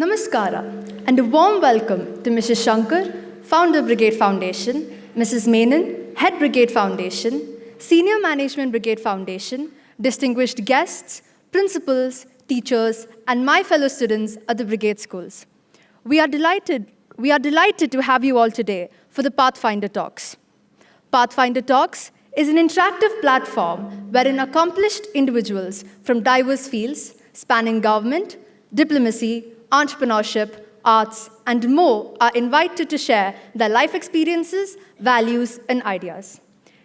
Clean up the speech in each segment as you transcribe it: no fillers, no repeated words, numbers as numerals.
Namaskara, and a warm welcome to Mrs. Shankar, Founder Brigade Foundation, Mrs. Menon, Head Brigade Foundation, Senior Management Brigade Foundation, distinguished guests, principals, teachers, and my fellow students at the Brigade schools. We are delighted to have you all today for the Pathfinder Talks. Pathfinder Talks is an interactive platform wherein accomplished individuals from diverse fields spanning government, diplomacy, entrepreneurship, arts, and more are invited to share their life experiences, values, and ideas.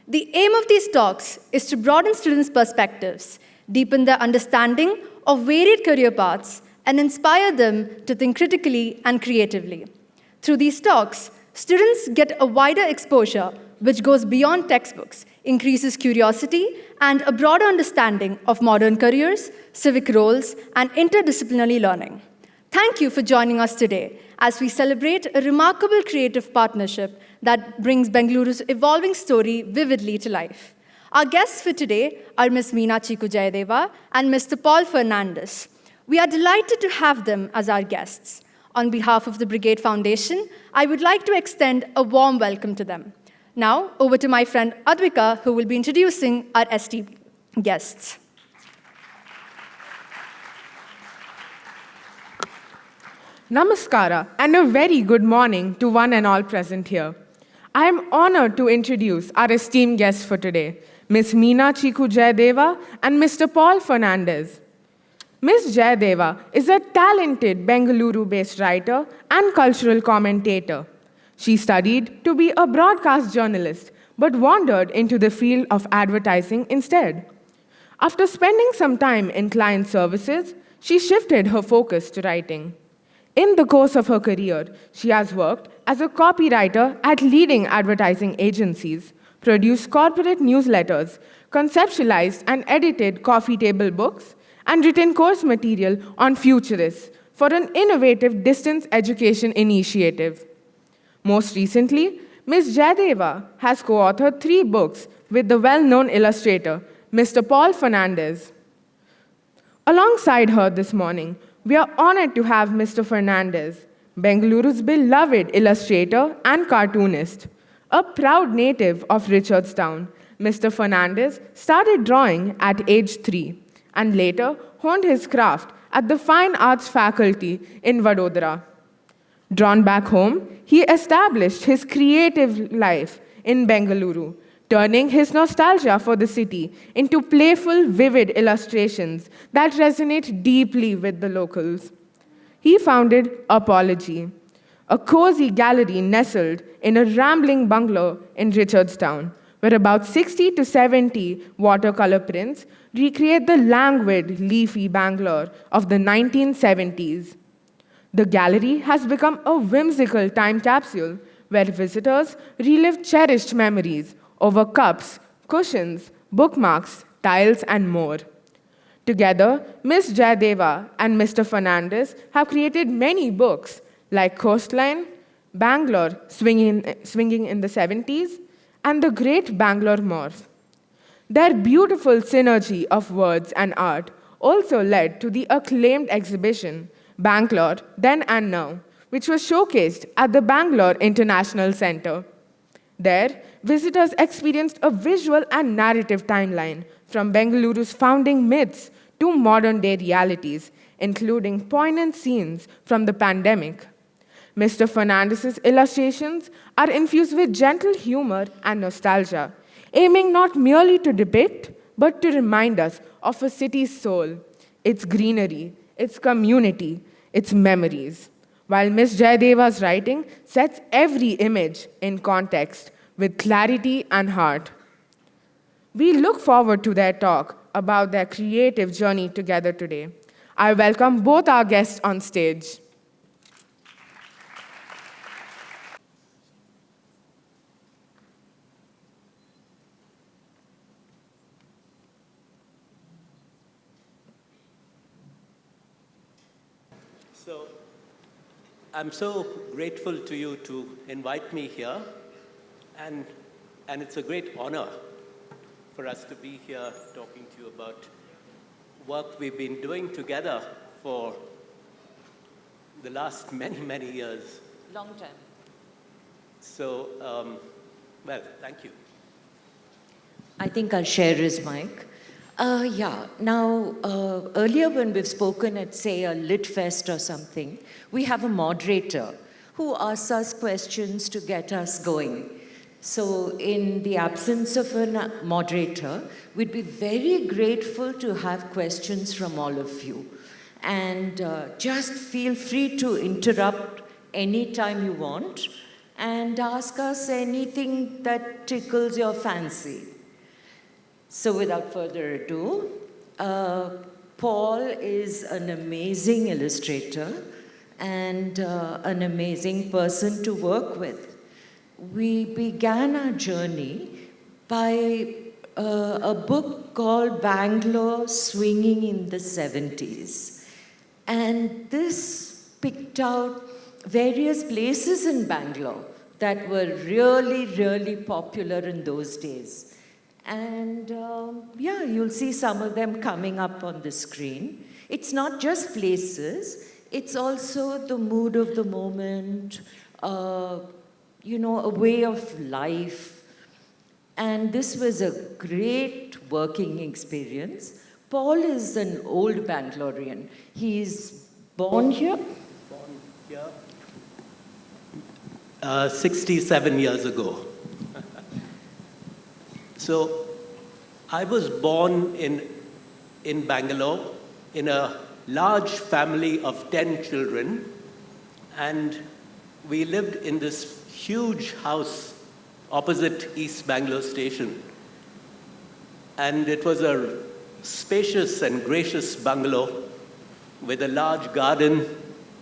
The aim of these talks is to broaden students' perspectives, deepen their understanding of varied career paths, and inspire them to think critically and creatively. Through these talks, students get a wider exposure which goes beyond textbooks, increases curiosity, and a broader understanding of modern careers, civic roles, and interdisciplinary learning. Thank you for joining us today as we celebrate a remarkable creative partnership that brings Bengaluru's evolving story vividly to life. Our guests for today are Ms. Meena Chiku Jayadeva and Mr. Paul Fernandes. We are delighted to have them as our guests. On behalf of the Brigade Foundation, I would like to extend a warm welcome to them. Now, over to my friend Advika, who will be introducing our esteemed guests. Namaskara, and a very good morning to one and all present here. I am honored to introduce our esteemed guests for today, Ms. Meena Chiku Jayadeva and Mr. Paul Fernandes. Ms. Jayadeva is a talented Bengaluru-based writer and cultural commentator. She studied to be a broadcast journalist, but wandered into the field of advertising instead. After spending some time in client services, she shifted her focus to writing. In the course of her career, she has worked as a copywriter at leading advertising agencies, produced corporate newsletters, conceptualized and edited coffee table books, and written course material on futurists for an innovative distance education initiative. Most recently, Ms. Jayadeva has co-authored 3 books with the well-known illustrator, Mr. Paul Fernandes. Alongside her this morning, we are honored to have Mr. Fernandes, Bengaluru's beloved illustrator and cartoonist. A proud native of Richardstown, Mr. Fernandes started drawing at age 3 and later honed his craft at the Fine Arts faculty in Vadodara. Drawn back home, he established his creative life in Bengaluru, turning his nostalgia for the city into playful, vivid illustrations that resonate deeply with the locals. He founded Apology, a cozy gallery nestled in a rambling bungalow in Richardstown, where about 60 to 70 watercolor prints recreate the languid, leafy Bangalore of the 1970s. The gallery has become a whimsical time capsule where visitors relive cherished memories over cups, cushions, bookmarks, tiles, and more. Together, Ms. Jayadeva and Mr. Fernandes have created many books like Coastline, Bangalore Swinging in the 70s, and The Great Bangalore Morph. Their beautiful synergy of words and art also led to the acclaimed exhibition, Bangalore, Then and Now, which was showcased at the Bangalore International Center. There, visitors experienced a visual and narrative timeline from Bengaluru's founding myths to modern-day realities, including poignant scenes from the pandemic. Mr. Fernandes' illustrations are infused with gentle humor and nostalgia, aiming not merely to depict, but to remind us of a city's soul, its greenery, its community, its memories, while Ms. Jayadeva's writing sets every image in context with clarity and heart. We look forward to their talk about their creative journey together today. I welcome both our guests on stage. So, I'm so grateful to you to invite me here, and it's a great honor for us to be here talking to you about work we've been doing together for the last many, many years. Long time. So, well, thank you. I think I'll share his mic. Now, earlier when we've spoken at, say, a Lit Fest or something, we have a moderator who asks us questions to get us going. So in the absence of a moderator, we'd be very grateful to have questions from all of you. And just feel free to interrupt anytime you want and ask us anything that tickles your fancy. So without further ado, Paul is an amazing illustrator and an amazing person to work with. We began our journey by a book called Bangalore Swinging in the 70s. And this picked out various places in Bangalore that were really, really popular in those days. And you'll see some of them coming up on the screen. It's not just places, it's also the mood of the moment, a way of life. And this was a great working experience. Paul is an old Bangalorean. He's born here? Born here 67 years ago. So I was born in Bangalore in a large family of 10 children, and we lived in this huge house opposite East Bangalore Station. And it was a spacious and gracious bungalow with a large garden,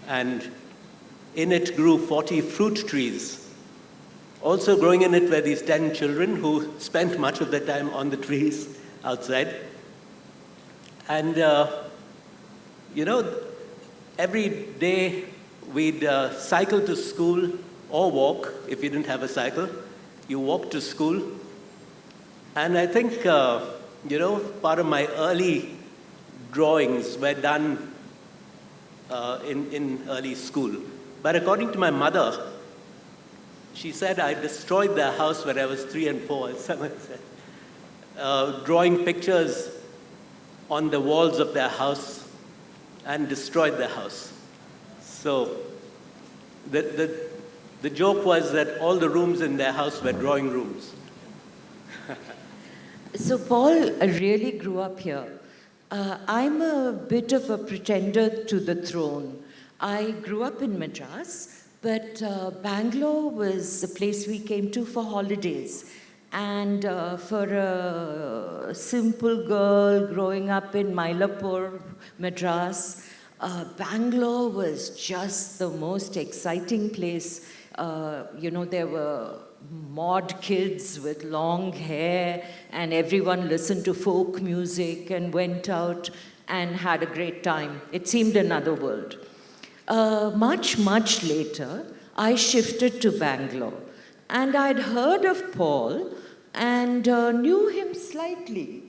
and in it grew 40 fruit trees. Also growing in it were these 10 children who spent much of their time on the trees outside. And, every day we'd cycle to school or walk. If you didn't have a cycle, you walked to school. And I think, part of my early drawings were done in early school. But according to my mother, she said I destroyed their house when I was 3 and 4, as someone said, drawing pictures on the walls of their house and destroyed their house. So the joke was that all the rooms in their house were drawing rooms. So Paul really grew up here. I'm a bit of a pretender to the throne. I grew up in Madras, but Bangalore was a place we came to for holidays. And for a simple girl growing up in Mylapore, Madras, Bangalore was just the most exciting place. There were mod kids with long hair, and everyone listened to folk music and went out and had a great time. It seemed another world. Much, much later, I shifted to Bangalore, and I'd heard of Paul and knew him slightly.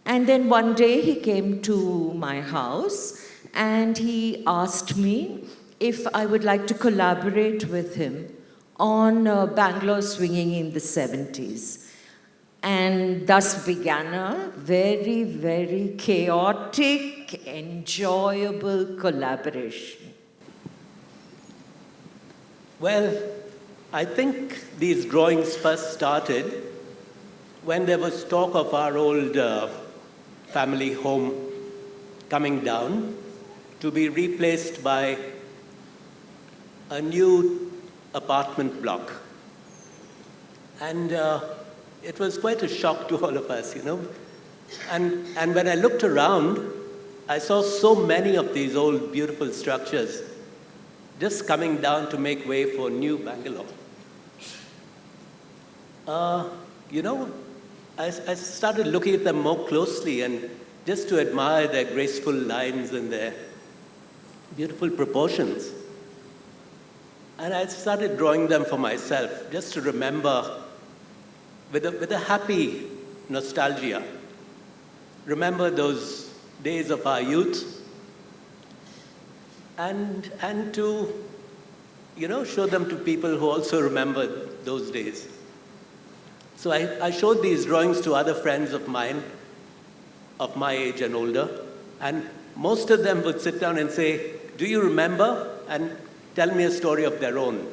And then one day he came to my house and he asked me if I would like to collaborate with him on Bangalore Swinging in the 70s. And thus began a very, very chaotic, enjoyable collaboration. Well, I think these drawings first started when there was talk of our old family home coming down to be replaced by a new apartment block. And it was quite a shock to all of us, And when I looked around, I saw so many of these old, beautiful structures just coming down to make way for new Bangalore. I started looking at them more closely and just to admire their graceful lines and their beautiful proportions. And I started drawing them for myself, just to remember, with a happy nostalgia, remember those days of our youth. and to, show them to people who also remember those days. So I showed these drawings to other friends of mine, of my age and older, and most of them would sit down and say, "Do you remember?" and tell me a story of their own.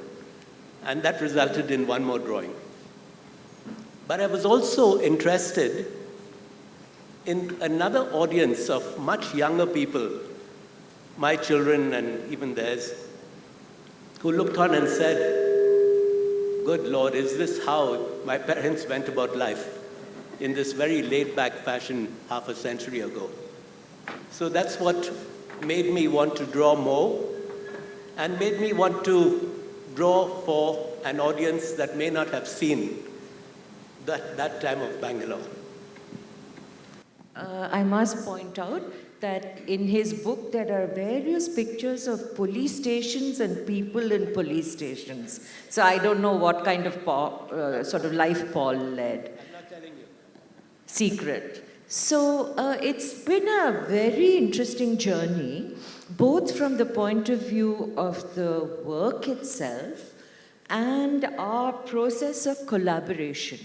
And that resulted in one more drawing. But I was also interested in another audience of much younger people, my children and even theirs, who looked on and said, "Good Lord, is this how my parents went about life in this very laid-back fashion half a century ago?" So that's what made me want to draw more and made me want to draw for an audience that may not have seen that time of Bangalore. I must point out that in his book there are various pictures of police stations and people in police stations. So I don't know what kind of sort of life Paul led. I'm not telling you. Secret. So it's been a very interesting journey, both from the point of view of the work itself and our process of collaboration.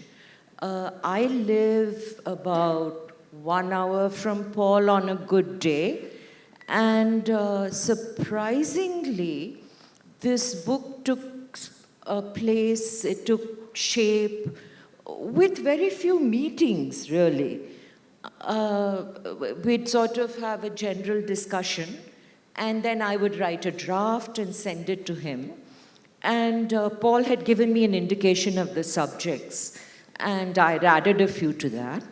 I live about 1 hour from Paul on a good day, and surprisingly, this book took place, it took shape with very few meetings, really. We'd sort of have a general discussion, and then I would write a draft and send it to him. And Paul had given me an indication of the subjects, and I'd added a few to that.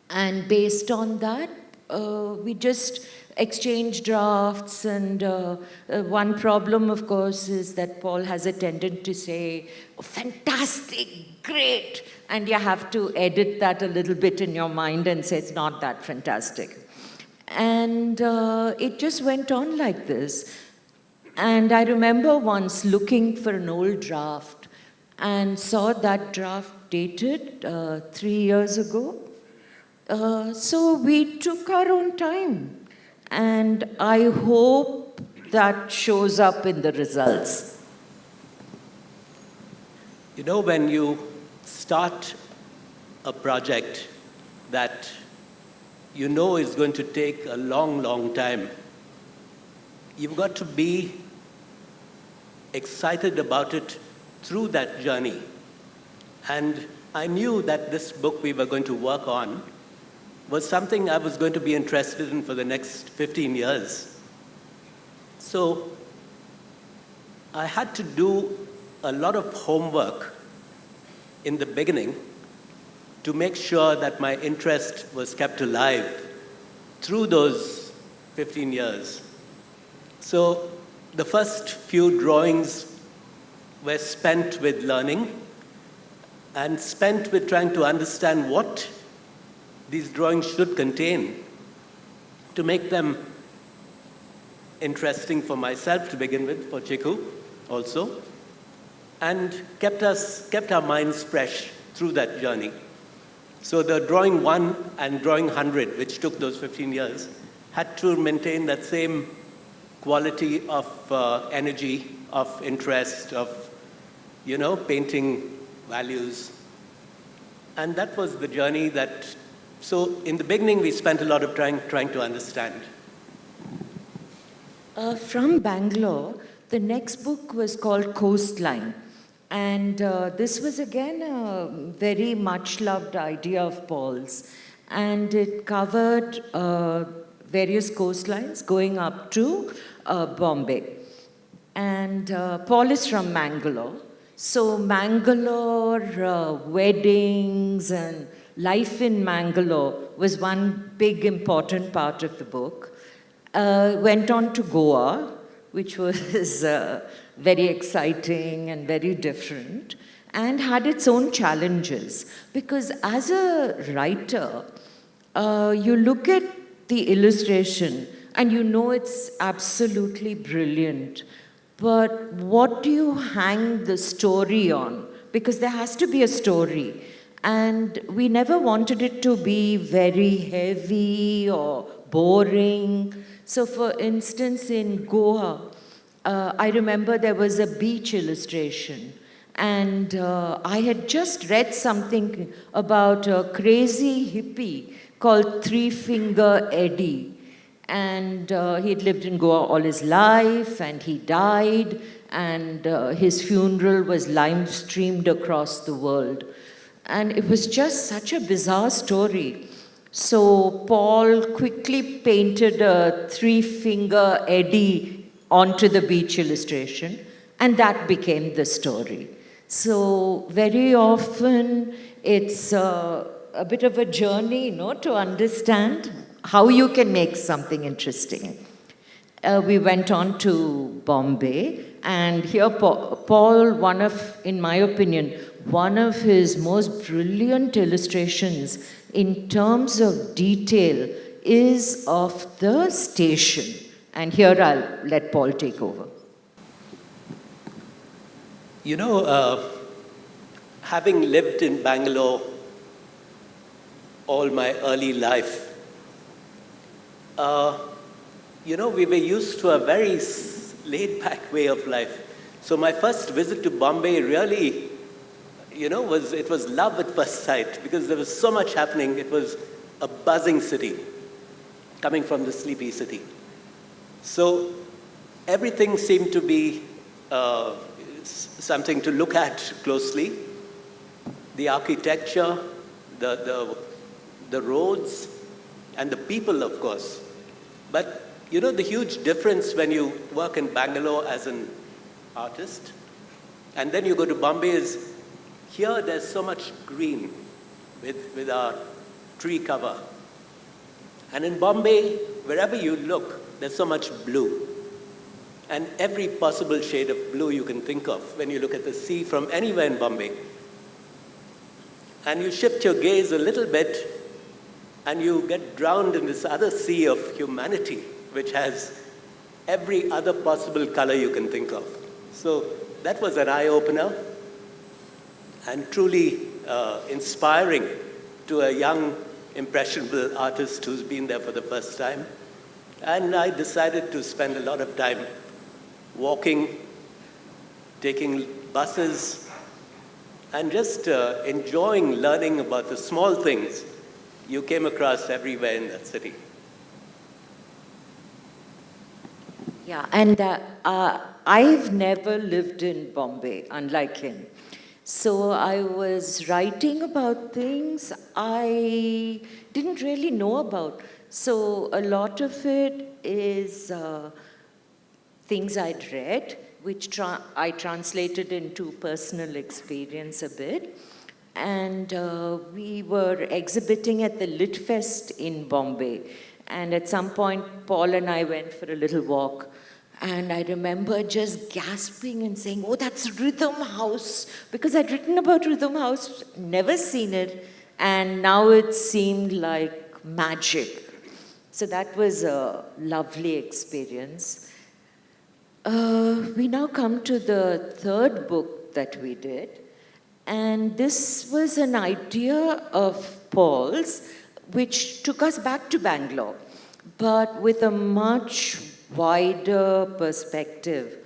And based on that, we just exchange drafts. And one problem, of course, is that Paul has a tendency to say, "Oh, fantastic, great." And you have to edit that a little bit in your mind and say it's not that fantastic. And it just went on like this. And I remember once looking for an old draft and saw that draft dated 3 years ago. So we took our own time, and I hope that shows up in the results. When you start a project that is going to take a long, long time, you've got to be excited about it through that journey. And I knew that this book we were going to work on was something I was going to be interested in for the next 15 years. So I had to do a lot of homework in the beginning to make sure that my interest was kept alive through those 15 years. So the first few drawings were spent with learning and spent with trying to understand what these drawings should contain to make them interesting for myself to begin with, for Chiku also, and kept our minds fresh through that journey. So the drawing 1 and drawing 100, which took those 15 years, had to maintain that same quality of energy, of interest, of, painting values. And that was the journey so in the beginning, we spent a lot of time trying to understand. From Bangalore, the next book was called Coastline. And this was again a very much loved idea of Paul's. And it covered various coastlines going up to Bombay. And Paul is from Mangalore. So Mangalore, weddings and life in Mangalore was one big important part of the book. Went on to Goa, which was very exciting and very different, and had its own challenges. Because as a writer, you look at the illustration and it's absolutely brilliant. But what do you hang the story on? Because there has to be a story. And we never wanted it to be very heavy or boring. So for instance, in Goa, I remember there was a beach illustration, and I had just read something about a crazy hippie called Three Finger Eddie. And he'd lived in Goa all his life, and he died, and his funeral was live-streamed across the world. And it was just such a bizarre story. So Paul quickly painted a three-finger Eddie onto the beach illustration, and that became the story. So very often it's a bit of a journey, to understand how you can make something interesting. We went on to Bombay, and here Paul, in my opinion, one of his most brilliant illustrations in terms of detail is of the station. And here I'll let Paul take over. Having lived in Bangalore all my early life, we were used to a very laid-back way of life. So my first visit to Bombay really, it was love at first sight, because there was so much happening. It was a buzzing city, coming from the sleepy city. So everything seemed to be something to look at closely. The architecture, the roads, and the people, of course. But the huge difference when you work in Bangalore as an artist, and then you go to Bombay is, here there's so much green with our tree cover. And in Bombay, wherever you look, there's so much blue. And every possible shade of blue you can think of when you look at the sea from anywhere in Bombay. And you shift your gaze a little bit, and you get drowned in this other sea of humanity, which has every other possible color you can think of. So that was an eye-opener, and truly inspiring to a young, impressionable artist who's been there for the first time. And I decided to spend a lot of time walking, taking buses, and just enjoying learning about the small things you came across everywhere in that city. Yeah, and I've never lived in Bombay, unlike him. So I was writing about things I didn't really know about. So a lot of it is things I'd read, which I translated into personal experience a bit. And we were exhibiting at the Lit Fest in Bombay. And at some point, Paul and I went for a little walk. And I remember just gasping and saying, oh, that's Rhythm House. Because I'd written about Rhythm House, never seen it. And now it seemed like magic. So that was a lovely experience. We now come to the third book that we did. And this was an idea of Paul's, which took us back to Bangalore, but with a much wider perspective.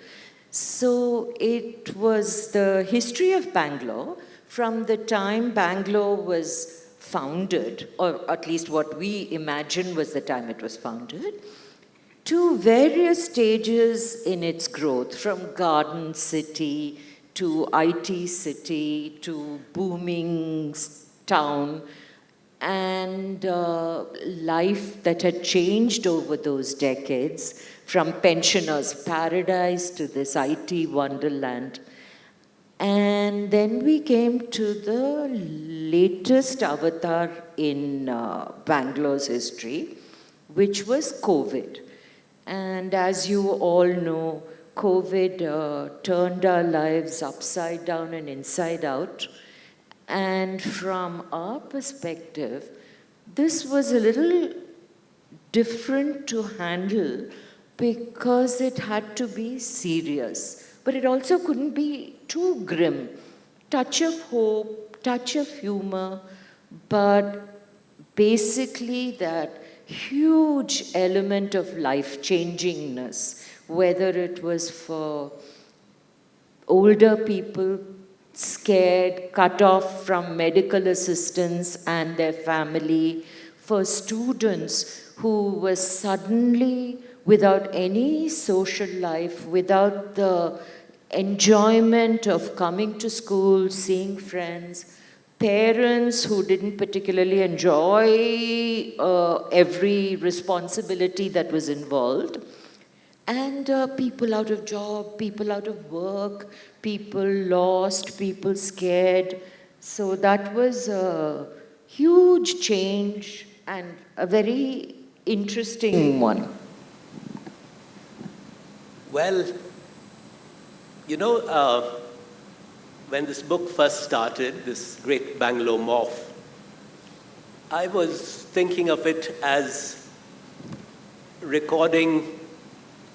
So it was the history of Bangalore from the time Bangalore was founded, or at least what we imagine was the time it was founded, to various stages in its growth, from garden city to IT city to booming town, and life that had changed over those decades, from pensioners' paradise to this IT wonderland. And then we came to the latest avatar in Bangalore's history, which was COVID. And as you all know, COVID turned our lives upside down and inside out. And from our perspective, this was a little different to handle because it had to be serious. But it also couldn't be too grim. Touch of hope, touch of humor, but basically that huge element of life-changingness, whether it was for older people scared, cut off from medical assistance and their family, for students who were suddenly without any social life, without the enjoyment of coming to school, seeing friends, parents who didn't particularly enjoy every responsibility that was involved, and people out of job, people out of work, people lost, people scared. So that was a huge change and a very interesting one. Well, you know, when this book first started, this Great Bangalore Morph, I was thinking of it as recording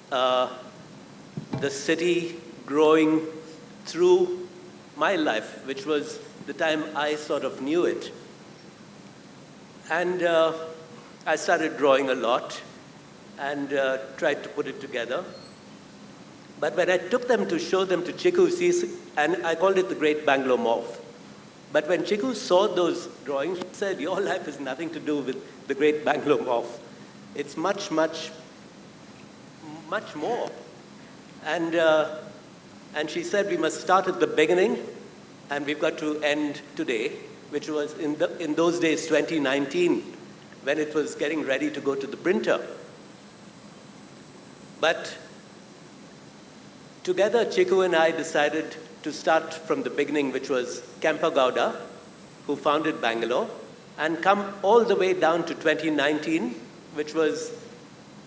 the city growing through my life, which was the time I sort of knew it. And I started drawing a lot and tried to put it together. But when I took them to show them to Chiku, and I called it the Great Bangalore Morph. But when Chiku saw those drawings, she said, your life has nothing to do with the Great Bangalore Morph. It's much, much, much more. And she said, we must start at the beginning, and we've got to end today, which was in those days, 2019, when it was getting ready to go to the printer. But together, Chiku and I decided to start from the beginning, which was Kempa Gowda, who founded Bangalore, and come all the way down to 2019, which was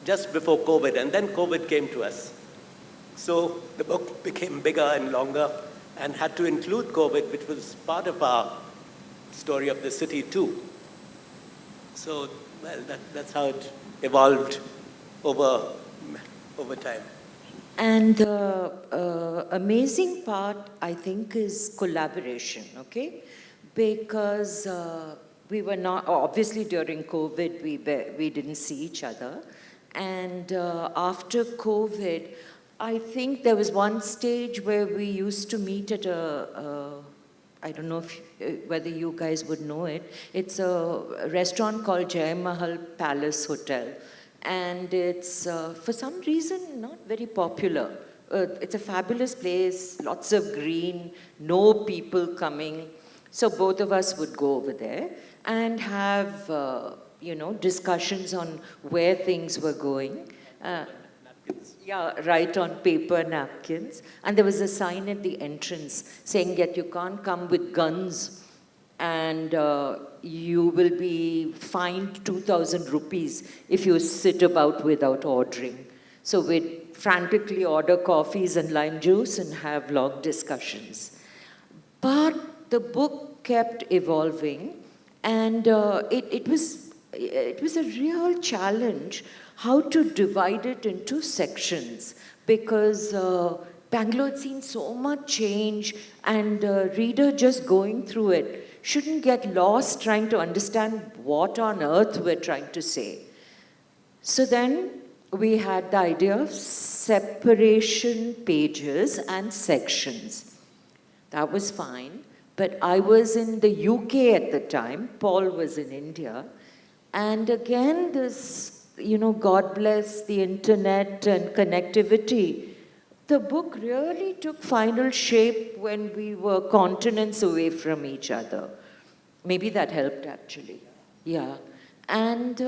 just before COVID, and then COVID came to us. So the book became bigger and longer and had to include COVID, which was part of our story of the city too. So, well, that's how it evolved over time. And the amazing part, I think, is collaboration, okay? Because we were not, obviously during COVID, we didn't see each other. And after COVID, I think there was one stage where we used to meet at I don't know whether you guys would know it. It's a restaurant called Jai Mahal Palace Hotel. And it's, for some reason, not very popular. It's a fabulous place, lots of green, no people coming. So both of us would go over there and have, discussions on where things were going. Yeah, write on paper napkins. And there was a sign at the entrance saying that you can't come with guns and you will be fined 2,000 rupees if you sit about without ordering. So we'd frantically order coffees and lime juice and have long discussions. But the book kept evolving, and it was a real challenge how to divide it into sections, because Bangalore had seen so much change, and the reader just going through it shouldn't get lost trying to understand what on earth we're trying to say. So then we had the idea of separation pages and sections. That was fine, but I was in the UK at the time, Paul was in India, and again this, God bless the internet and connectivity, the book really took final shape when we were continents away from each other. Maybe that helped, actually. Yeah. And,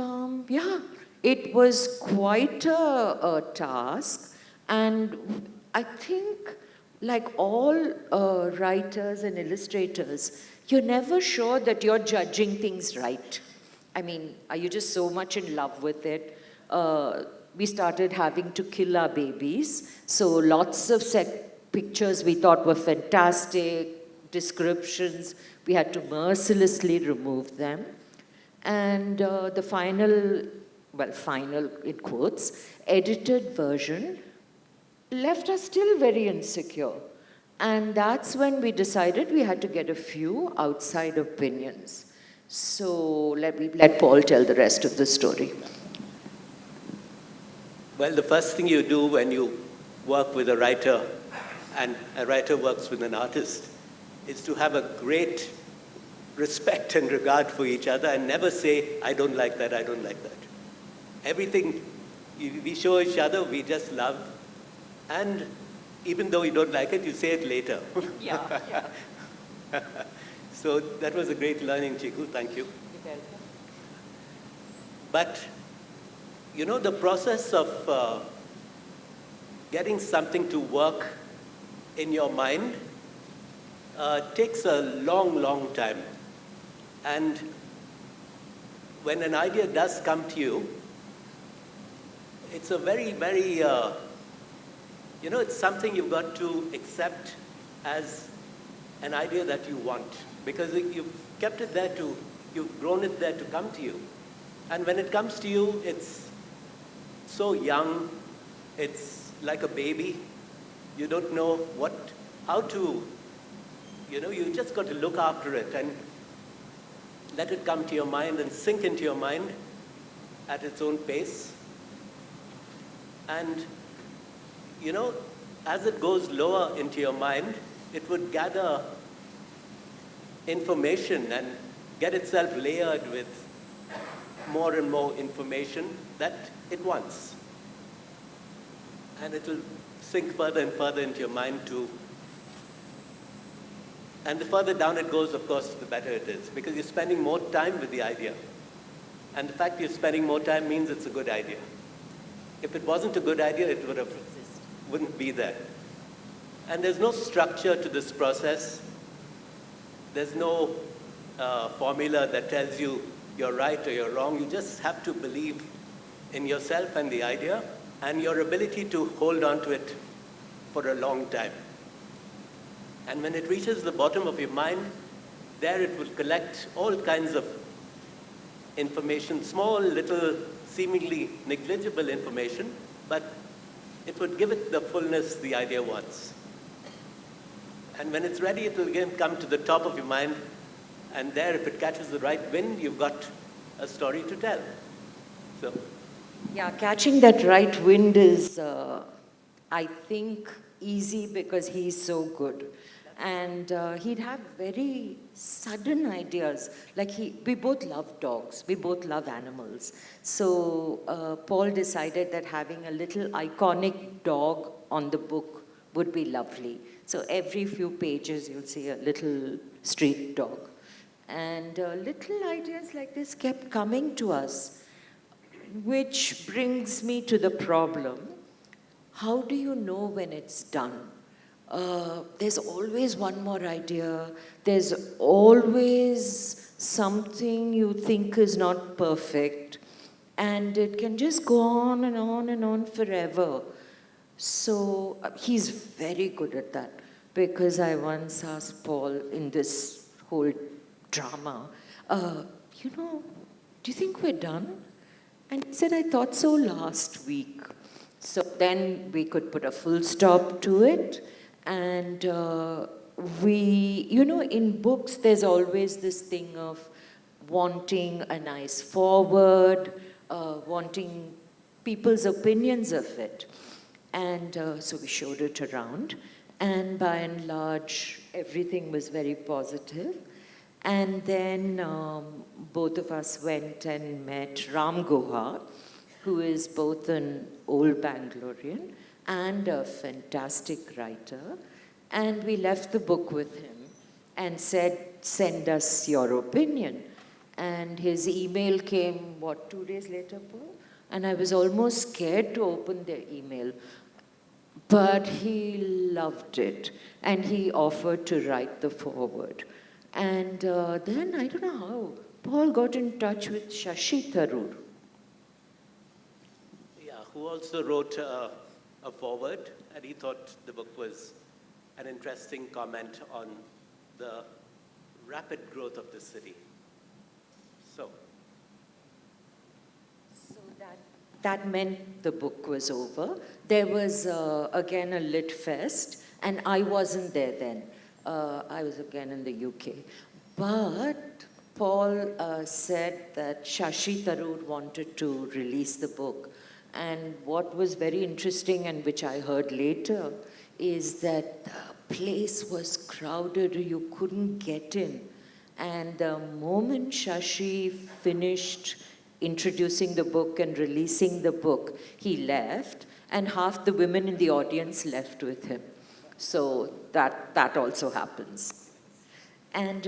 it was quite a task. And I think, like all writers and illustrators, you're never sure that you're judging things right. I mean, are you just so much in love with it? We started having to kill our babies. So lots of pictures we thought were fantastic, descriptions, we had to mercilessly remove them. And the final in quotes, edited version left us still very insecure. And that's when we decided we had to get a few outside opinions. So let Paul tell the rest of the story. Well, the first thing you do when you work with a writer, and a writer works with an artist, is to have a great respect and regard for each other and never say, I don't like that, I don't like that. Everything we show each other, we just love. And even though you don't like it, you say it later. Yeah. So that was a great learning, Chiku. Thank you. You're welcome. But, you know, the process of getting something to work in your mind takes a long, long time. And when an idea does come to you, it's a very, very, it's something you've got to accept as an idea that you want. Because you've kept it there you've grown it there to come to you. And when it comes to you, it's so young, it's like a baby. You don't know how to, you just got to look after it and let it come to your mind and sink into your mind at its own pace. And, as it goes lower into your mind, it would gather information and get itself layered with more and more information that it wants. And it will sink further and further into your mind too. And the further down it goes, of course, the better it is, because you're spending more time with the idea. And the fact you're spending more time means it's a good idea. If it wasn't a good idea, it wouldn't be there. And there's no structure to this process. There's no formula that tells you you're right or you're wrong. You just have to believe in yourself and the idea and your ability to hold on to it for a long time. And when it reaches the bottom of your mind, there it will collect all kinds of information, small, little, seemingly negligible information, but it would give it the fullness the idea wants. And when it's ready, it will again come to the top of your mind, and there, if it catches the right wind, you've got a story to tell. So, yeah, catching that right wind is, I think, easy because he's so good. And he'd have very sudden ideas. Like we both love dogs. We both love animals. So Paul decided that having a little iconic dog on the book would be lovely. So every few pages you'll see a little street dog. And little ideas like this kept coming to us, which brings me to the problem. How do you know when it's done? There's always one more idea. There's always something you think is not perfect. And it can just go on and on and on forever. So he's very good at that. Because I once asked Paul in this whole drama, do you think we're done? And he said, I thought so last week. So then we could put a full stop to it. And in books, there's always this thing of wanting a nice forward, wanting people's opinions of it. And so we showed it around. And by and large, everything was very positive. And then both of us went and met Ram Guha, who is both an old Bangalorean and a fantastic writer. And we left the book with him and said, send us your opinion. And his email came, 2 days later, Paul? And I was almost scared to open their email. But he loved it. And he offered to write the foreword. And then, I don't know how, Paul got in touch with Shashi Tharoor. Yeah, who also wrote a foreword, and he thought the book was an interesting comment on the rapid growth of the city. So that meant the book was over. There was, again, a lit fest, and I wasn't there then. I was again in the UK. But Paul said that Shashi Tharoor wanted to release the book. And what was very interesting, and which I heard later, is that the place was crowded, you couldn't get in. And the moment Shashi finished introducing the book and releasing the book, he left, and half the women in the audience left with him. So that also happens. And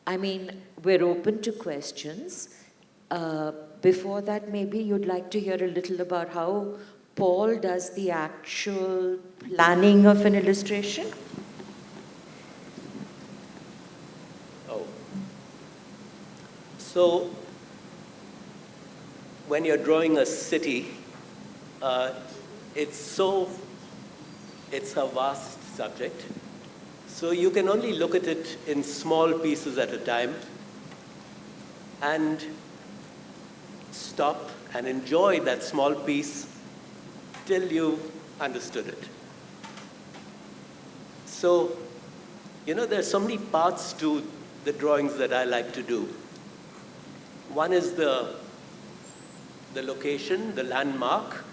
I mean, we're open to questions. Before that, maybe you'd like to hear a little about how Paul does the actual planning of an illustration? Oh. So, when you're drawing a city, it's a vast subject. So you can only look at it in small pieces at a time and stop and enjoy that small piece till you've understood it. So, there's so many parts to the drawings that I like to do. One is the location, the landmark,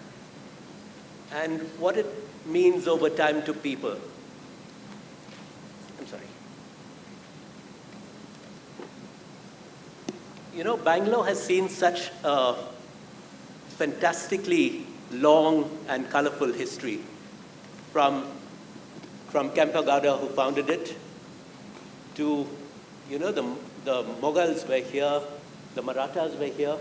and what it means over time to people. I'm sorry. Bangalore has seen such a fantastically long and colorful history from Kempegowda, who founded it, to, the Mughals were here, the Marathas were here,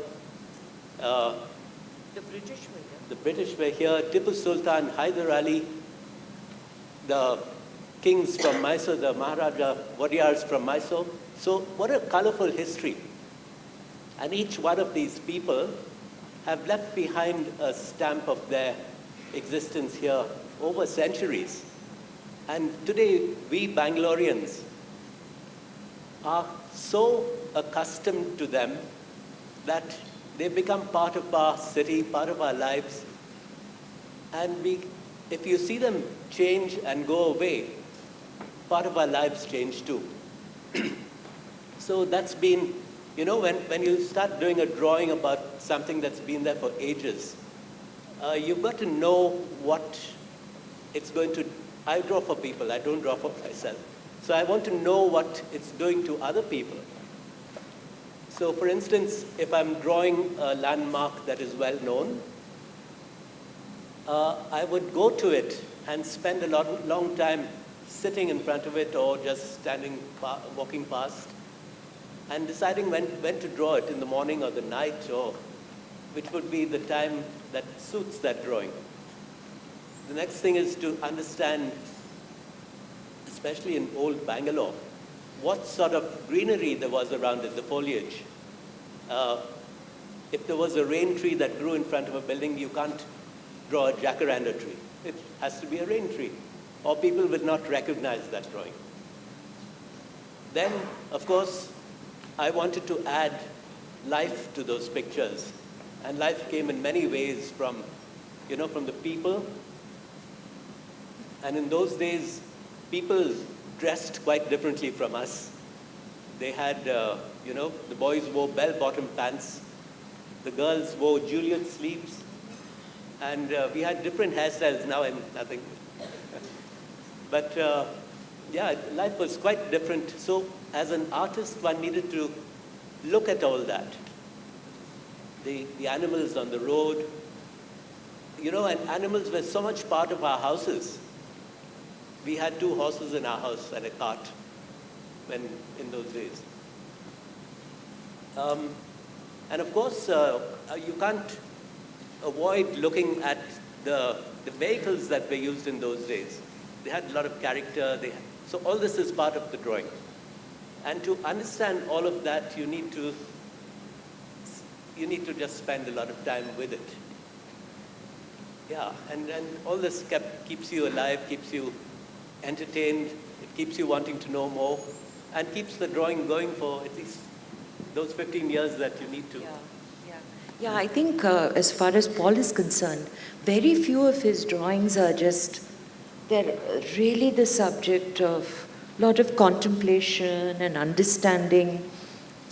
The British were here. the British were here, Tipu Sultan, Hyder Ali, the kings from Mysore, the Maharaja warriors from Mysore. So what a colorful history. And each one of these people have left behind a stamp of their existence here over centuries. And today, we Bangaloreans are so accustomed to them that they've become part of our city, part of our lives. And if you see them change and go away, part of our lives change too. So that's been, when you start doing a drawing about something that's been there for ages, you've got to know what it's going to. I draw for people, I don't draw for myself. So I want to know what it's doing to other people. So for instance, if I'm drawing a landmark that is well known, I would go to it and spend a long time sitting in front of it or just walking past and deciding when to draw it, in the morning or the night, or which would be the time that suits that drawing. The next thing is to understand, especially in old Bangalore, what sort of greenery there was around it, the foliage. If there was a rain tree that grew in front of a building, you can't draw a jacaranda tree. It has to be a rain tree, or people would not recognize that drawing. Then, of course, I wanted to add life to those pictures. And life came in many ways from the people. And in those days, people dressed quite differently from us. They had, the boys wore bell-bottom pants. The girls wore Juliet sleeves. And we had different hairstyles. Now I'm nothing. But life was quite different. So as an artist, one needed to look at all that. The animals on the road, and animals were so much part of our houses. We had 2 horses in our house and a cart in those days. And of course, you can't avoid looking at the vehicles that were used in those days. They had a lot of character. So all this is part of the drawing. And to understand all of that, you need to just spend a lot of time with it. Yeah, and all this keeps you alive, keeps you entertained, it keeps you wanting to know more, and keeps the drawing going for at least those 15 years that you need to. Yeah, I think as far as Paul is concerned, very few of his drawings are they're really the subject of a lot of contemplation and understanding.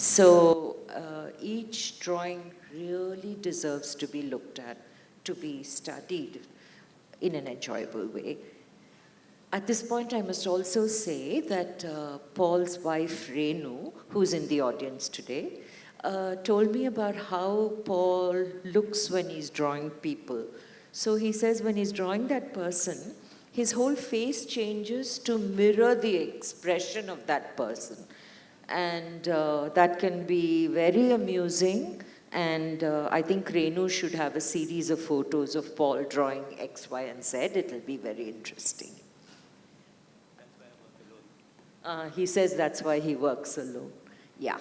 So each drawing really deserves to be looked at, to be studied in an enjoyable way. At this point, I must also say that Paul's wife, Renu, who's in the audience today, told me about how Paul looks when he's drawing people. So he says when he's drawing that person, his whole face changes to mirror the expression of that person. And that can be very amusing. And I think Renu should have a series of photos of Paul drawing X, Y, and Z. It'll be very interesting. He says that's why he works alone. Yeah.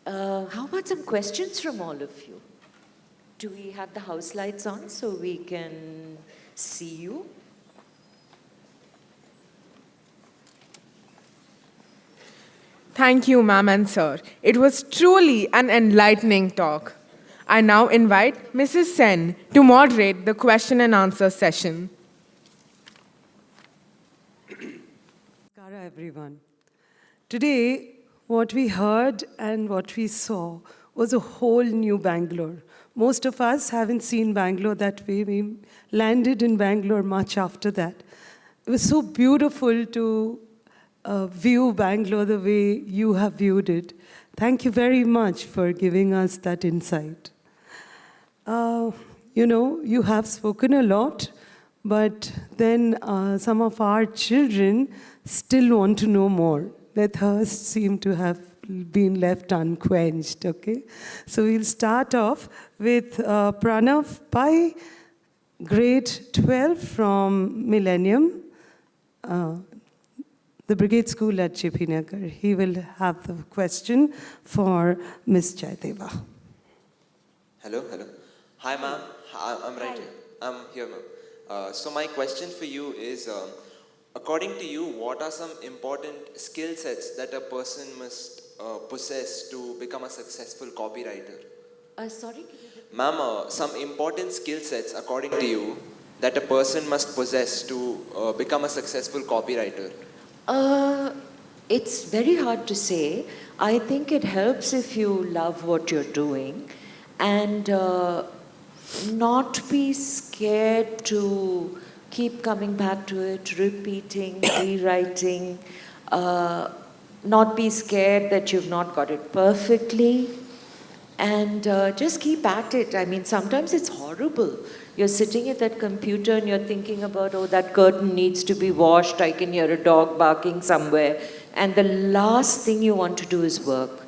How about some questions from all of you? Do we have the house lights on so we can see you? Thank you, ma'am and sir. It was truly an enlightening talk. I now invite Mrs. Sen to moderate the question and answer session. Namaskara, everyone. Today, what we heard and what we saw was a whole new Bangalore. Most of us haven't seen Bangalore that way. We landed in Bangalore much after that. It was so beautiful to view Bangalore the way you have viewed it. Thank you very much for giving us that insight. You have spoken a lot, but then some of our children still want to know more. Their thirst seemed to have been left unquenched, okay? So we'll start off with Pranav Pai, grade 12 from Millennium, the Brigade School at JP Nagar. He will have the question for Ms. Jayadeva. Hello. Hi, ma'am. I'm right here. I'm here, ma'am. So my question for you is, according to you, what are some important skill sets that a person must possess to become a successful copywriter? Sorry? Ma'am, some important skill sets, according to you, that a person must possess to become a successful copywriter? It's very hard to say. I think it helps if you love what you're doing and not be scared to keep coming back to it, repeating, rewriting, not be scared that you've not got it perfectly, and just keep at it. I mean, sometimes it's horrible. You're sitting at that computer and you're thinking about, oh, that curtain needs to be washed, I can hear a dog barking somewhere, and the last thing you want to do is work.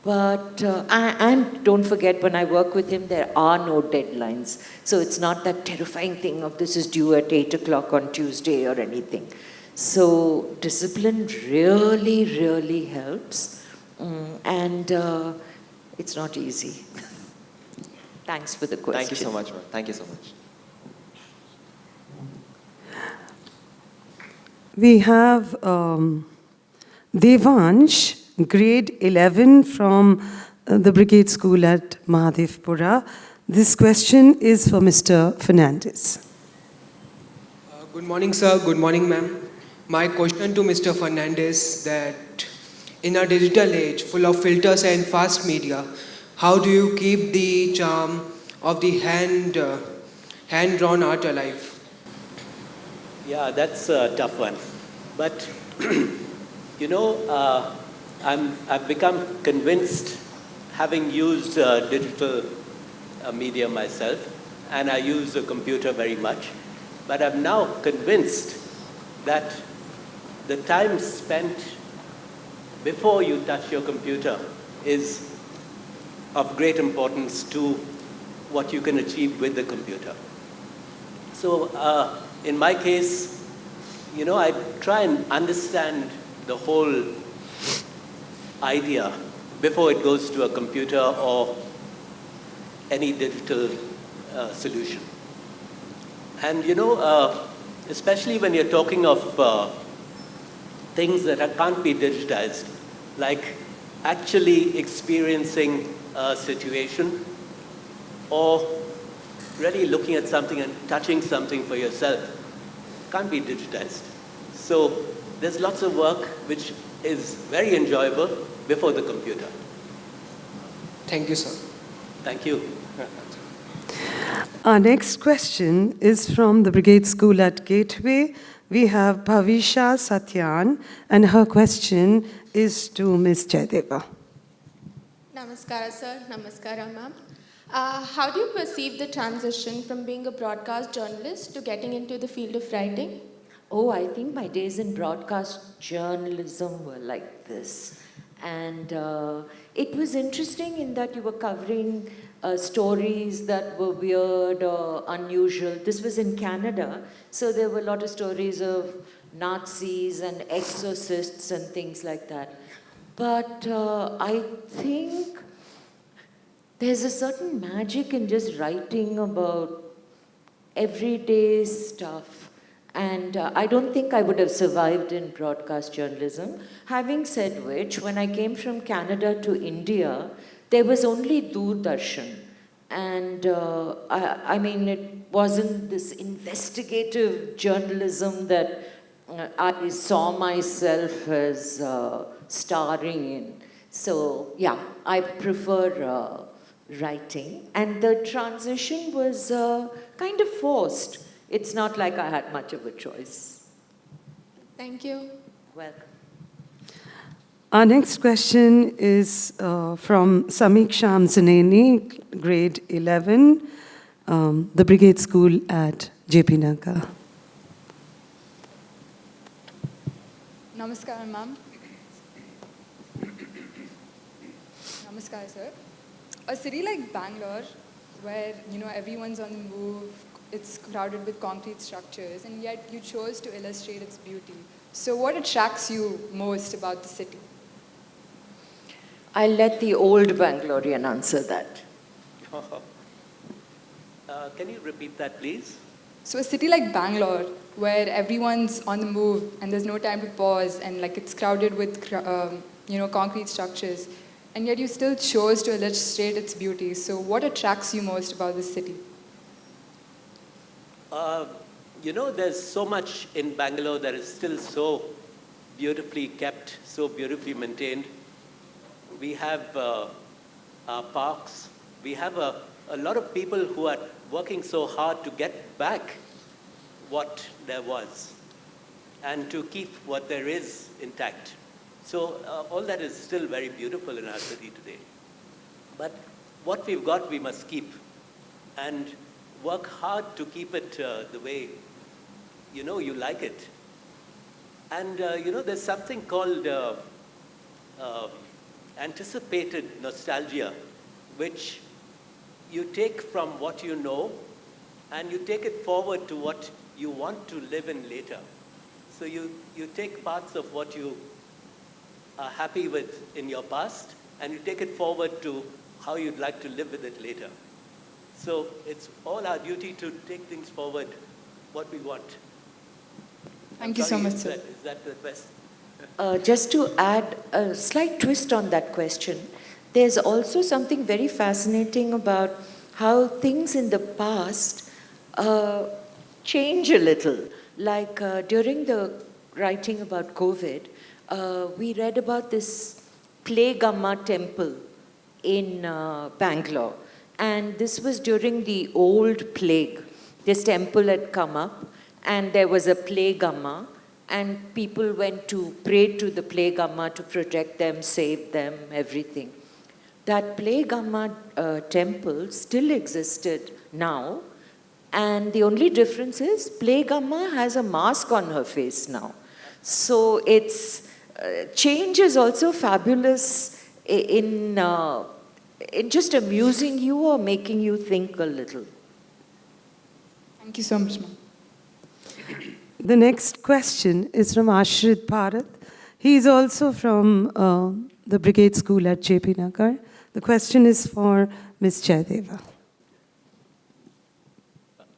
But, and don't forget, when I work with him, there are no deadlines. So it's not that terrifying thing of this is due at 8 o'clock on Tuesday or anything. So discipline really, really helps. And it's not easy. Thanks for the question. Thank you so much, ma'am. Thank you so much. We have Devansh, grade 11 from the Brigade School at Mahadevpura. This question is for Mr. Fernandes. Good morning, sir. Good morning, ma'am. My question to Mr. Fernandes that in a digital age full of filters and fast media, how do you keep the charm of the hand-drawn art alive? Yeah, that's a tough one. But, I've become convinced, having used digital media myself, and I use a computer very much, but I'm now convinced that the time spent before you touch your computer is of great importance to what you can achieve with the computer. So in my case, I try and understand the whole idea before it goes to a computer or any digital solution. And especially when you're talking of things that can't be digitized, like actually experiencing a situation or really looking at something and touching something for yourself, can't be digitized. So there's lots of work which is very enjoyable before the computer. Thank you, sir. Thank you. Our next question is from the Brigade School at Gateway. We have Bhavisha Satyan, and her question is to Ms. Jayadeva. Namaskara, sir. Namaskara, ma'am. How do you perceive the transition from being a broadcast journalist to getting into the field of writing? Oh, I think my days in broadcast journalism were like this. And it was interesting in that you were covering stories that were weird or unusual. This was in Canada, so there were a lot of stories of Nazis and exorcists and things like that. But I think there's a certain magic in just writing about everyday stuff. And I don't think I would have survived in broadcast journalism. Having said which, when I came from Canada to India, there was only Doordarshan. And I mean, it wasn't this investigative journalism that I saw myself as starring in. So, yeah, I prefer writing. And the transition was kind of forced. It's not like I had much of a choice. Thank you. Welcome. Our next question is from Samik Shamzaneni, grade 11, the Brigade School at JP Nagar. Namaskar, ma'am. Namaskar, sir. A city like Bangalore, where everyone's on the move, it's crowded with concrete structures, and yet you chose to illustrate its beauty. So what attracts you most about the city? I'll let the old Bangalorean answer that. Can you repeat that, please? So a city like Bangalore, where everyone's on the move and there's no time to pause, and it's crowded with concrete structures, and yet you still chose to illustrate its beauty. So what attracts you most about this city? There's so much in Bangalore that is still so beautifully kept, so beautifully maintained. We have our parks. We have a lot of people who are working so hard to get back what there was and to keep what there is intact. So all that is still very beautiful in our city today. But what we've got, we must keep and work hard to keep it the way you like it. And there's something called anticipated nostalgia, which you take from what you know and you take it forward to what you want to live in later. So you take parts of what you are happy with in your past and you take it forward to how you'd like to live with it later. So it's all our duty to take things forward, what we want. Thank you so much, sir. Is that the best? Just to add a slight twist on that question, there's also something very fascinating about how things in the past change a little. Like during the writing about COVID, we read about this Plagamma temple in Bangalore. And this was during the old plague. This temple had come up, and there was a Plagamma, and people went to pray to the Plagamma to protect them, save them, everything. That Plagamma temple still existed now, and the only difference is Plagamma has a mask on her face now. So it's change is also fabulous in just amusing you or making you think a little. Thank you so much, ma'am. The next question is from Ashrit Bharat. He is also from the Brigade School at JP Nagar. The question is for Ms. Jayadeva.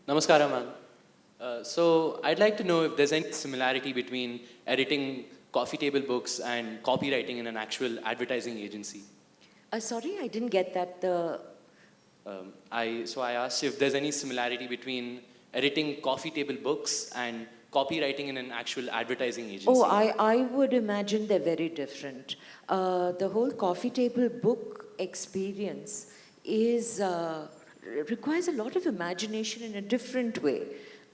Namaskara, ma'am. So I'd like to know if there's any similarity between editing coffee table books and copywriting in an actual advertising agency. Sorry, I didn't get that. I asked if there's any similarity between editing coffee table books and copywriting in an actual advertising agency. Oh, I would imagine they're very different. The whole coffee table book experience is requires a lot of imagination in a different way.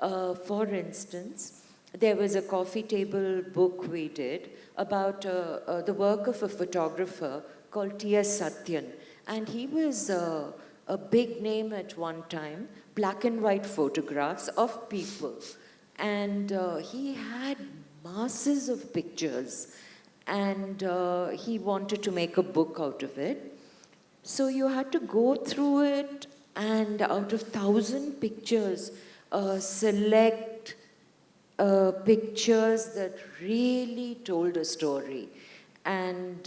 For instance, there was a coffee table book we did about the work of a photographer called T.S. Satyan. And he was a big name at one time, black and white photographs of people. And he had masses of pictures, and he wanted to make a book out of it. So you had to go through it, and out of 1,000 pictures, select pictures that really told a story. And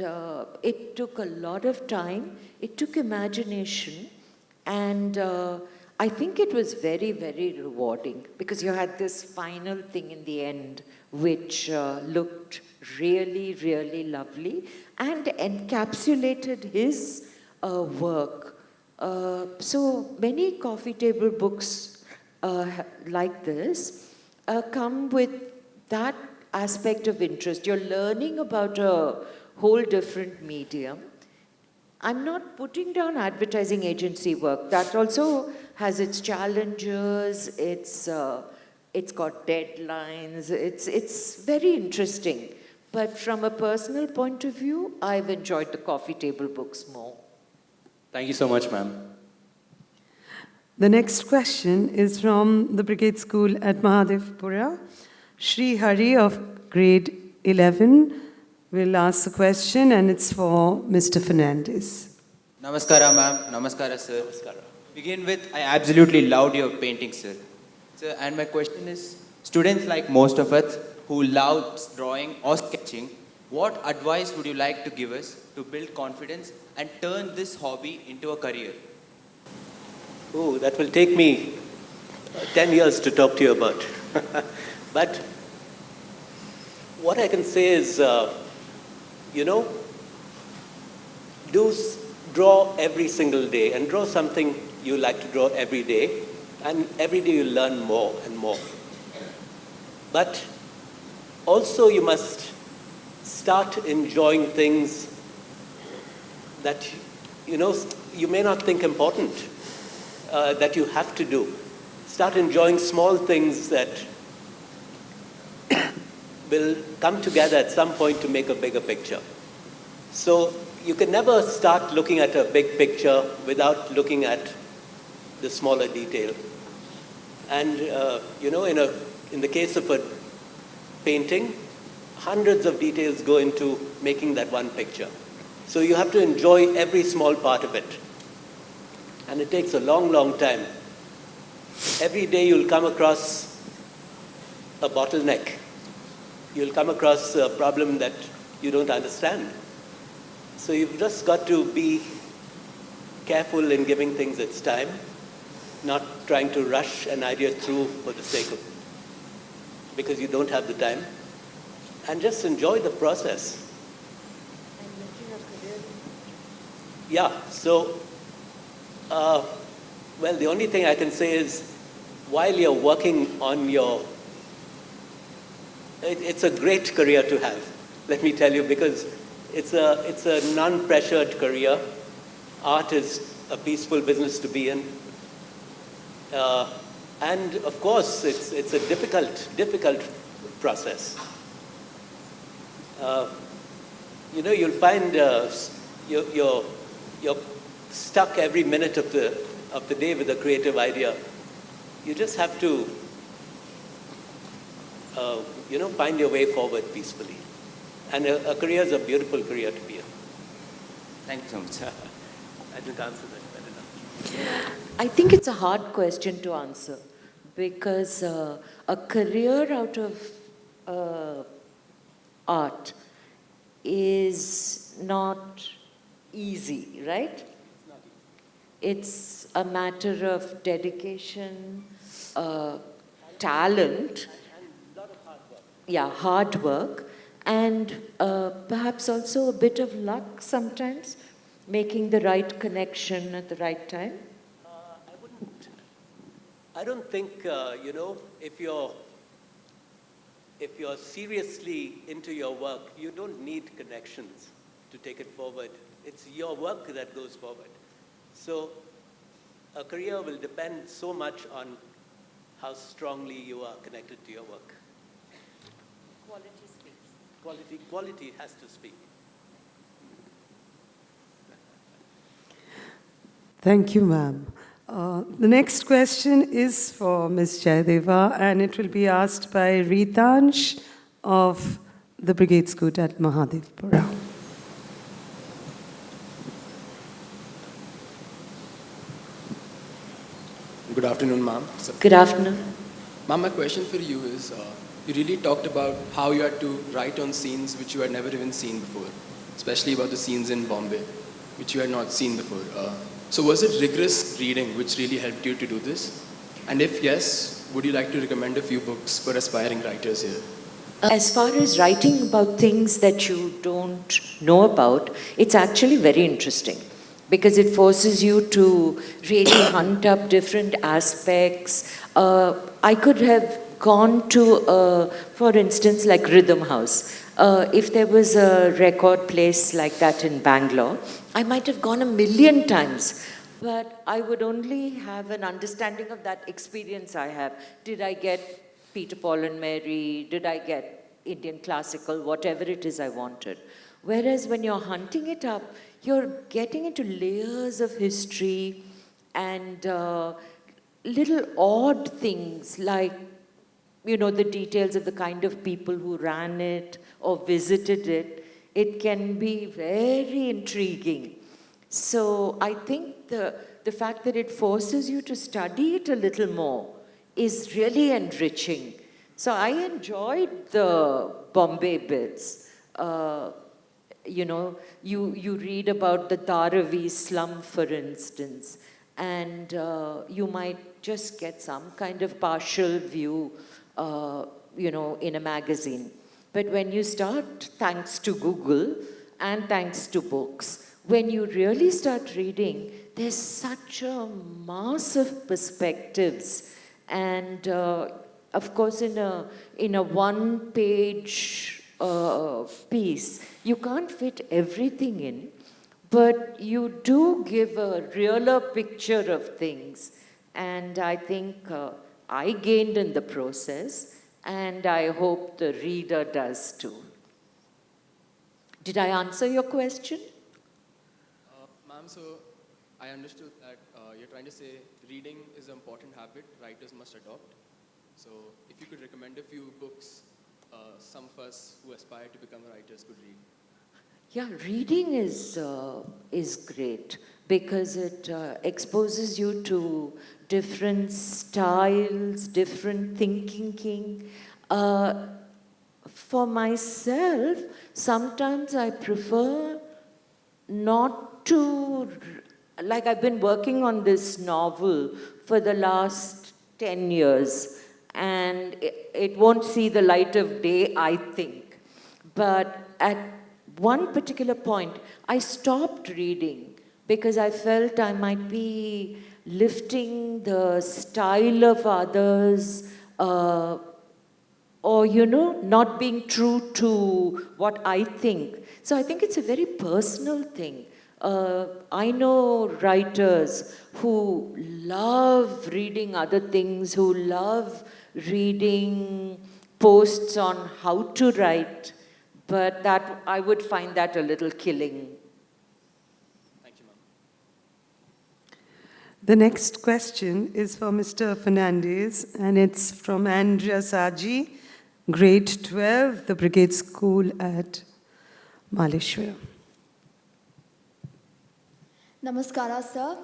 it took a lot of time, it took imagination, and I think it was very, very rewarding, because you had this final thing in the end which looked really, really lovely and encapsulated his work. So many coffee table books like this come with that aspect of interest. You're learning about a whole different medium. I'm not putting down advertising agency work. That also has its challenges. It's got deadlines. It's very interesting. But from a personal point of view, I've enjoyed the coffee table books more. Thank you so much, ma'am. The next question is from the Brigade School at Mahadevpura. Shri Hari of grade 11 will ask the question, and it's for Mr. Fernandes. Namaskara, ma'am. Namaskara, sir. Namaskara. Begin with, I absolutely loved your painting, sir. Sir, and my question is, students like most of us who love drawing or sketching, what advice would you like to give us to build confidence and turn this hobby into a career? Oh, that will take me 10 years to talk to you about. But what I can say is, draw every single day, and draw something you like to draw every day, and every day you learn more and more. But also you must start enjoying things that you may not think important, that you have to do. Start enjoying small things that will come together at some point to make a bigger picture. So you can never start looking at a big picture without looking at the smaller detail. And in the case of a painting, hundreds of details go into making that one picture. So you have to enjoy every small part of it. And it takes a long, long time. Every day you'll come across a bottleneck. You'll come across a problem that you don't understand. So you've just got to be careful in giving things its time, not trying to rush an idea through for the sake of, because you don't have the time, and just enjoy the process. Yeah, so, the only thing I can say is, while you're working on it's a great career to have, let me tell you, because it's a non-pressured career. Art is a peaceful business to be in. And of course, it's a difficult process. You'll find you're stuck every minute of the day with a creative idea. You just have to, find your way forward peacefully. And a career is a beautiful career to be in. Thank you so much. I didn't answer that better enough. I think it's a hard question to answer, because a career out of art is not easy, right? It's a matter of dedication, talent, hard work, and perhaps also a bit of luck sometimes, making the right connection at the right time. I don't think, if you're seriously into your work, you don't need connections to take it forward. it's your work that goes forward. So a career will depend so much on how strongly you are connected to your work. Quality speaks. Quality has to speak. Thank you, ma'am. The next question is for Ms. Jayadeva, and it will be asked by Ritansh of the Brigade School at Mahadevpura. Good afternoon, ma'am. Good afternoon. Ma'am, my question for you is, you really talked about how you had to write on scenes which you had never even seen before, especially about the scenes in Bombay, which you had not seen before. So was it rigorous reading which really helped you to do this? And if yes, would you like to recommend a few books for aspiring writers here? As far as writing about things that you don't know about, it's actually very interesting because it forces you to really hunt up different aspects. I could have gone to, for instance, like Rhythm House. If there was a record place like that in Bangalore, I might have gone 1,000,000 times. But I would only have an understanding of that experience I have. Did I get Peter, Paul and Mary? Did I get Indian classical? Whatever it is I wanted. Whereas when you're hunting it up, you're getting into layers of history and little odd things like, you know, the details of the kind of people who ran it or visited it. It can be very intriguing. So I think the fact that it forces you to study it a little more is really enriching. So I enjoyed the Bombay bits. You know, you read about the Dharavi slum, for instance, and you might just get some kind of partial view, you know, in a magazine. But when you start, thanks to Google and thanks to books, when you really start reading, there's such a mass of perspectives. And of course, in a one-page piece, you can't fit everything in, but you do give a realer picture of things. And I think I gained in the process, and I hope the reader does too. Did I answer your question? Ma'am, so I understood that you're trying to say reading is an important habit writers must adopt. So if you could recommend a few books some of us who aspire to become writers could read. Yeah, reading is great because it exposes you to different styles, different thinking. For myself, sometimes I prefer not to, like I've been working on this novel for the last 10 years and it won't see the light of day, I think. But at one particular point, I stopped reading because I felt I might be lifting the style of others or, you know, not being true to what I think. So I think it's a very personal thing. I know writers who love reading other things, who love reading posts on how to write, but that I would find that a little killing. Thank you, ma'am. The next question is for Mr. Fernandes, and it's from Andrea Saji, grade 12, the Brigade School at Maleshwaram. Namaskara, sir.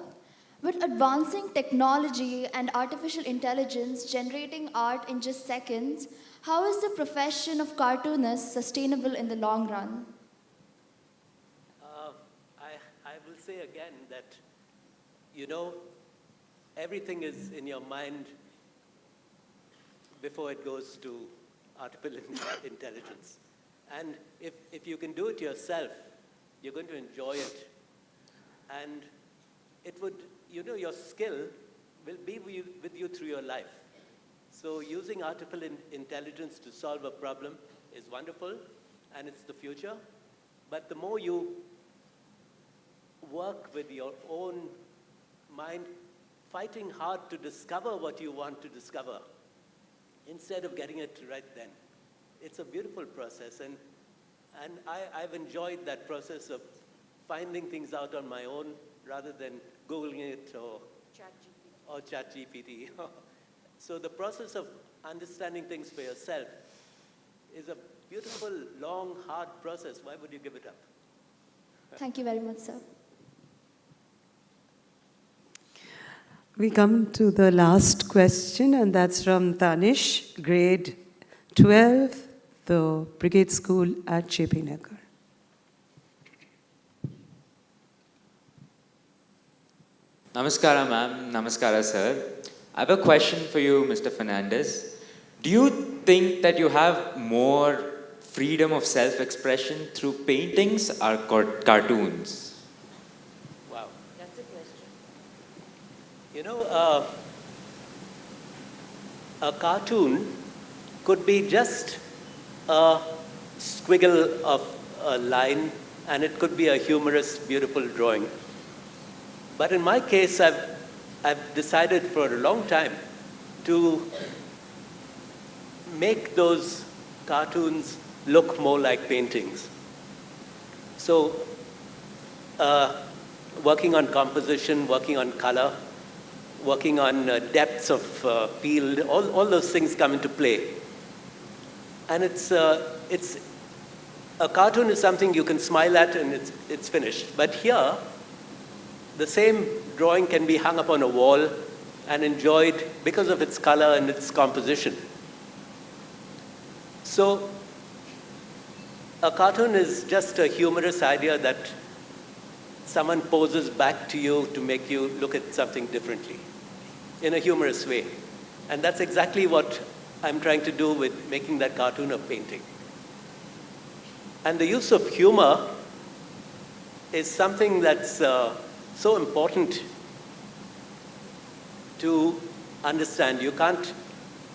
With advancing technology and artificial intelligence generating art in just seconds, how is the profession of cartoonist sustainable in the long run? I will say again that, you know, everything is in your mind before it goes to artificial intelligence. And if you can do it yourself, you're going to enjoy it. And it would, you know, your skill will be with you through your life. So using artificial intelligence to solve a problem is wonderful, and it's the future. But the more you work with your own mind, fighting hard to discover what you want to discover instead of getting it right then. It's a beautiful process, and I've enjoyed that process of finding things out on my own rather than Googling it or ChatGPT. So the process of understanding things for yourself is a beautiful, long, hard process. Why would you give it up? Thank you very much, sir. We come to the last question, and that's from Tanish, grade 12, the Brigade School at JP Nagar. Namaskara, ma'am. Namaskara, sir. I have a question for you, Mr. Fernandes. Do you think that you have more freedom of self-expression through paintings or cartoons? Wow. That's a question. You know, a cartoon could be just a squiggle of a line, and it could be a humorous, beautiful drawing. But in my case, I've decided for a long time to make those cartoons look more like paintings. So, working on composition, working on color, working on depths of field, all those things come into play. And it's a cartoon is something you can smile at and it's finished. But here, the same drawing can be hung up on a wall and enjoyed because of its color and its composition. So, a cartoon is just a humorous idea that someone poses back to you to make you look at something differently in a humorous way. And that's exactly what I'm trying to do with making that cartoon a painting. And the use of humor is something that's so important to understand. You can't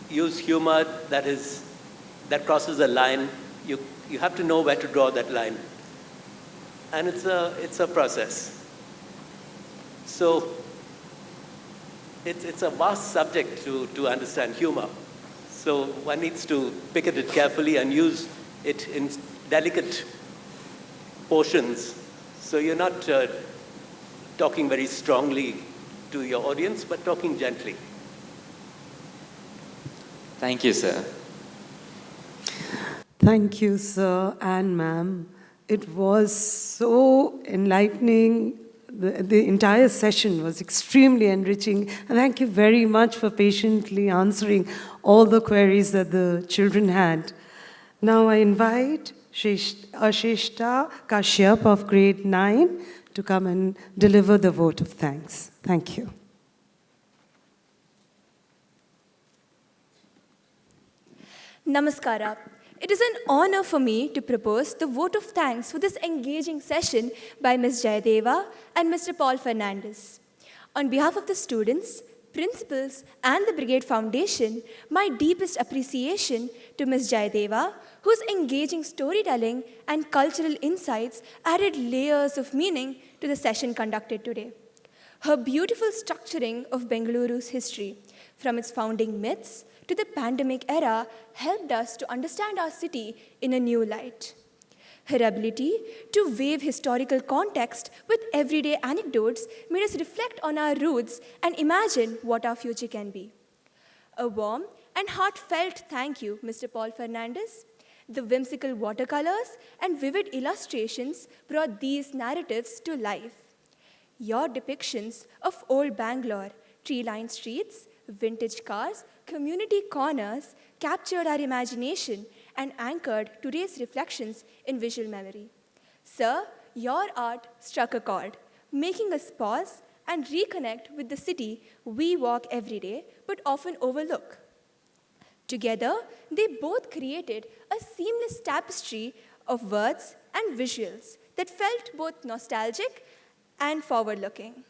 use humor that crosses a line. You have to know where to draw that line. And it's a process. So it's a vast subject to understand humor. So one needs to pick at it carefully and use it in delicate portions. So you're not talking very strongly to your audience, but talking gently. Thank you, sir. Thank you, sir and ma'am. It was so enlightening. The entire session was extremely enriching. And thank you very much for patiently answering all the queries that the children had. Now I invite Ashishta Kashyap of grade 9 to come and deliver the vote of thanks. Thank you. Namaskara. It is an honor for me to propose the vote of thanks for this engaging session by Ms. Jayadeva and Mr. Paul Fernandes. On behalf of the students, principals, and the Brigade Foundation, my deepest appreciation to Ms. Jayadeva, whose engaging storytelling and cultural insights added layers of meaning to the session conducted today. Her beautiful structuring of Bengaluru's history, from its founding myths to the pandemic era, helped us to understand our city in a new light. Her ability to weave historical context with everyday anecdotes made us reflect on our roots and imagine what our future can be. A warm and heartfelt thank you, Mr. Paul Fernandes. The whimsical watercolors and vivid illustrations brought these narratives to life. Your depictions of old Bangalore, tree-lined streets, vintage cars, community corners captured our imagination and anchored today's reflections in visual memory. Sir, your art struck a chord, making us pause and reconnect with the city we walk every day but often overlook. Together, they both created a seamless tapestry of words and visuals that felt both nostalgic and forward-looking.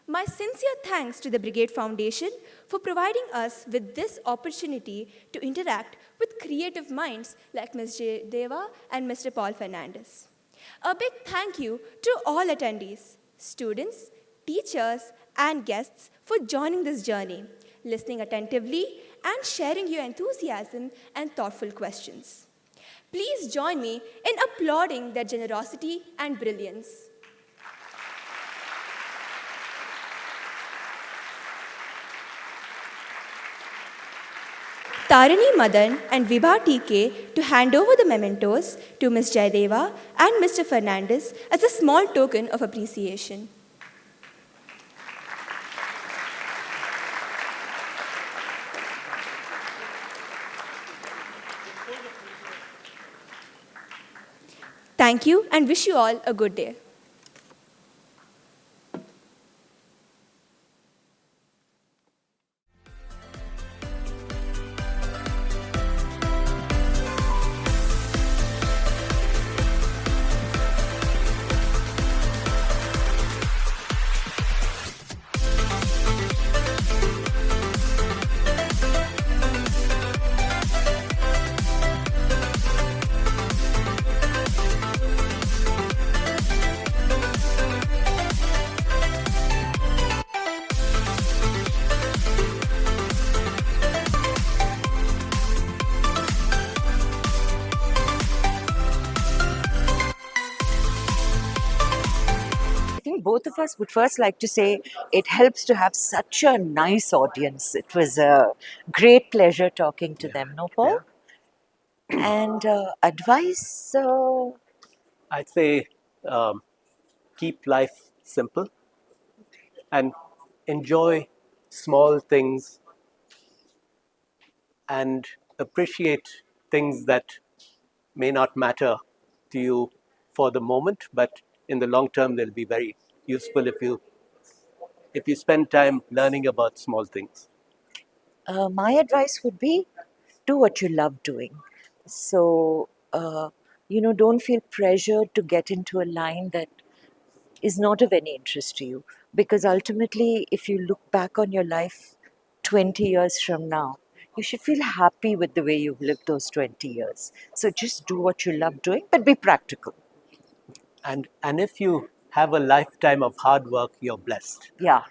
My sincere thanks to the Brigade Foundation for providing us with this opportunity to interact with creative minds like Ms. Jayadeva and Mr. Paul Fernandes. A big thank you to all attendees. students, teachers, and guests for joining this journey, listening attentively, and sharing your enthusiasm and thoughtful questions. Please join me in applauding their generosity and brilliance. Tarini Madan and Vibha TK to hand over the mementos to Ms. Jayadeva and Mr. Fernandes as a small token of appreciation. Thank you and wish you all a good day. Both of us would first like to say it helps to have such a nice audience. It was a great pleasure talking to them, no, Paul? Yeah. And advice? I'd say keep life simple and enjoy small things and appreciate things that may not matter to you for the moment, but in the long term they'll be very useful if you spend time learning about small things. My advice would be do what you love doing. So, don't feel pressured to get into a line that is not of any interest to you. Because ultimately, if you look back on your life 20 years from now, you should feel happy with the way you've lived those 20 years. So just do what you love doing, but be practical. And if you have a lifetime of hard work, you're blessed. Yeah.